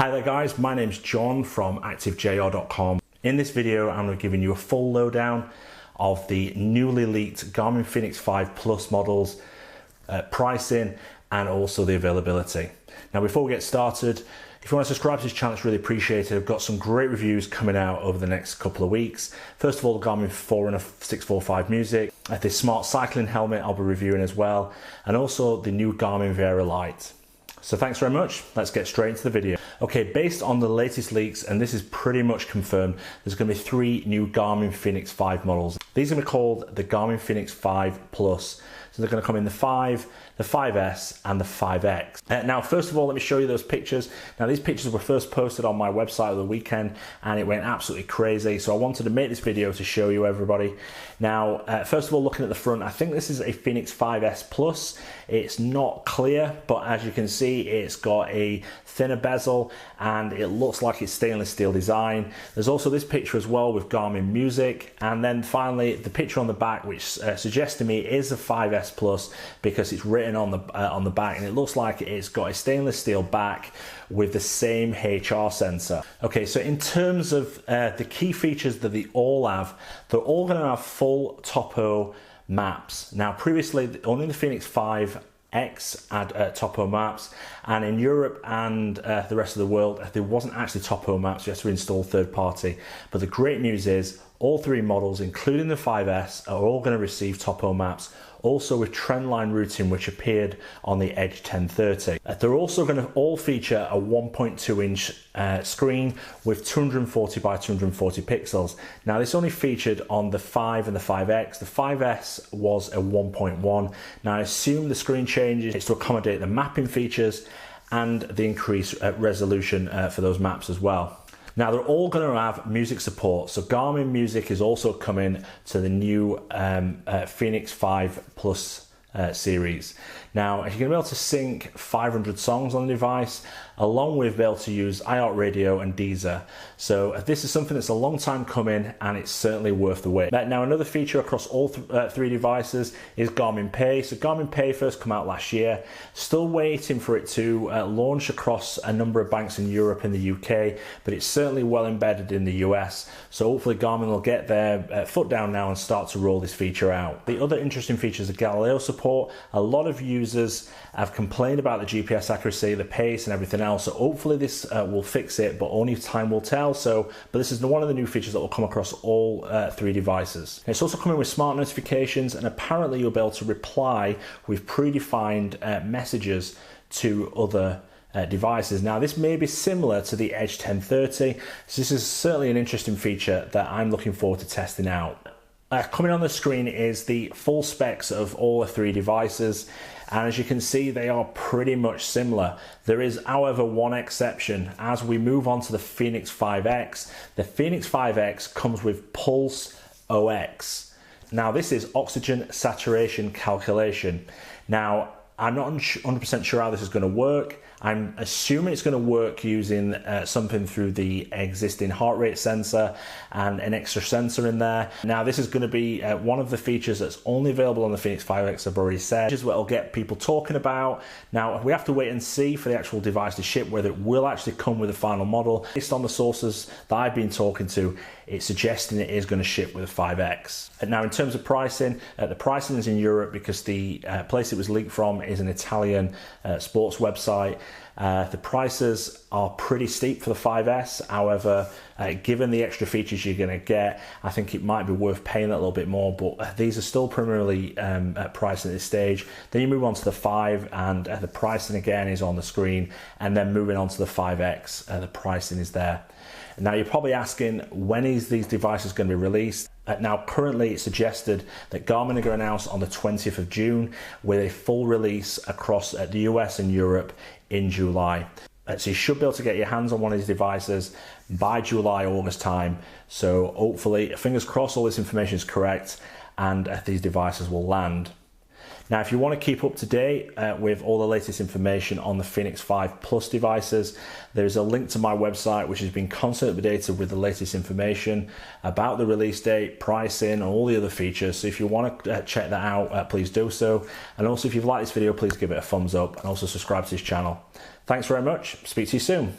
Hi there guys, my name's John from activejr.com. In this video I'm going to be giving you a full lowdown of the newly leaked Garmin Fenix 5 Plus models, pricing and also the availability. Now before we get started, if you want to subscribe to this channel, it's really appreciated. I've got some great reviews coming out over the next couple of weeks. First of all, the Garmin Forerunner 645 Music, this smart cycling helmet I'll be reviewing as well, and also the new Garmin avaiablility. So thanks very much. Let's get straight into the video. Okay, based on the latest leaks, and this is pretty much confirmed, there's going to be 3 new Garmin Fenix 5 models. These are going to be called the Garmin Fenix 5 Plus. So they're going to come in the 5, the 5S and the 5X. Now, first of all, let me show you those pictures. Now, these pictures were first posted on my website over the weekend and it went absolutely crazy. So I wanted to make this video to show you everybody. Now, first of all, looking at the front, I think this is a Fenix 5S Plus. It's not clear, but as you can see, it's got a thinner bezel and it looks like it's stainless steel design. There's also this picture as well with Garmin Music. And then finally, the picture on the back, which suggests to me it is a 5S Plus because it's written on the back, and it looks like it's got a stainless steel back with the same HR sensor. Okay, so in terms of the key features that they all have, they're all going to have full topo maps. Now, previously only the Fenix 5X had topo maps, and in Europe and the rest of the world there wasn't actually topo maps. You have to install third party. But the great news is all 3 models, including the 5S, are all going to receive topo maps, also with trendline routing, which appeared on the Edge 1030. They're also going to all feature a 1.2 inch screen with 240 by 240 pixels. Now, this only featured on the 5 and the 5X. The 5S was a 1.1. Now, I assume the screen changes is to accommodate the mapping features and the increased resolution for those maps as well. Now, they're all going to have music support. So Garmin Music is also coming to the new Fenix 5 Plus series. Now, you're going to be able to sync 500 songs on the device, along with be able to use iHeartRadio and Deezer. So this is something that's a long time coming, and it's certainly worth the wait. Now, another feature across all 3 devices is Garmin Pay. So Garmin Pay first came out last year. Still waiting for it to launch across a number of banks in Europe and the UK, but it's certainly well embedded in the US. So hopefully Garmin will get their foot down now and start to roll this feature out. The other interesting features are Galileo support. A lot of users have complained about the GPS accuracy, the pace and everything else. So hopefully this will fix it, but only time will tell. But this is one of the new features that will come across all 3 devices. It's also coming with smart notifications, and apparently you'll be able to reply with predefined messages to other devices. Now, this may be similar to the Edge 1030. So this is certainly an interesting feature that I'm looking forward to testing out. Coming on the screen is the full specs of all the 3 devices, and as you can see, they are pretty much similar. There is, however, one exception. As we move on to the Fenix 5X, the Fenix 5X comes with Pulse OX. Now, this is oxygen saturation calculation. Now, I'm not 100% sure how this is going to work. I'm assuming it's going to work using something through the existing heart rate sensor and an extra sensor in there. Now, this is going to be one of the features that's only available on the Fenix 5X, I've already said. This is what will get people talking about. Now, we have to wait and see for the actual device to ship, whether it will actually come with a final model. Based on the sources that I've been talking to, it's suggesting it is going to ship with a 5X. And now, in terms of pricing, the pricing is in Europe because the place it was leaked from is an Italian sports website. The prices are pretty steep for the 5S. However, given the extra features you're going to get, I think it might be worth paying a little bit more, but these are still primarily priced at this stage. Then you move on to the 5, and the pricing again is on the screen, and then moving on to the 5X, the pricing is there. Now, you're probably asking, when is these devices going to be released? Now, currently it's suggested that Garmin are going to announce on the 20th of June with a full release across the US and Europe in July. So you should be able to get your hands on one of these devices by July, August time. So hopefully, fingers crossed, all this information is correct and these devices will land. Now, if you want to keep up to date with all the latest information on the Fenix 5 Plus devices, there's a link to my website which has been constantly updated with the latest information about the release date, pricing, and all the other features. So if you want to check that out, please do so. And also, if you've liked this video, please give it a thumbs up and also subscribe to this channel. Thanks very much. Speak to you soon.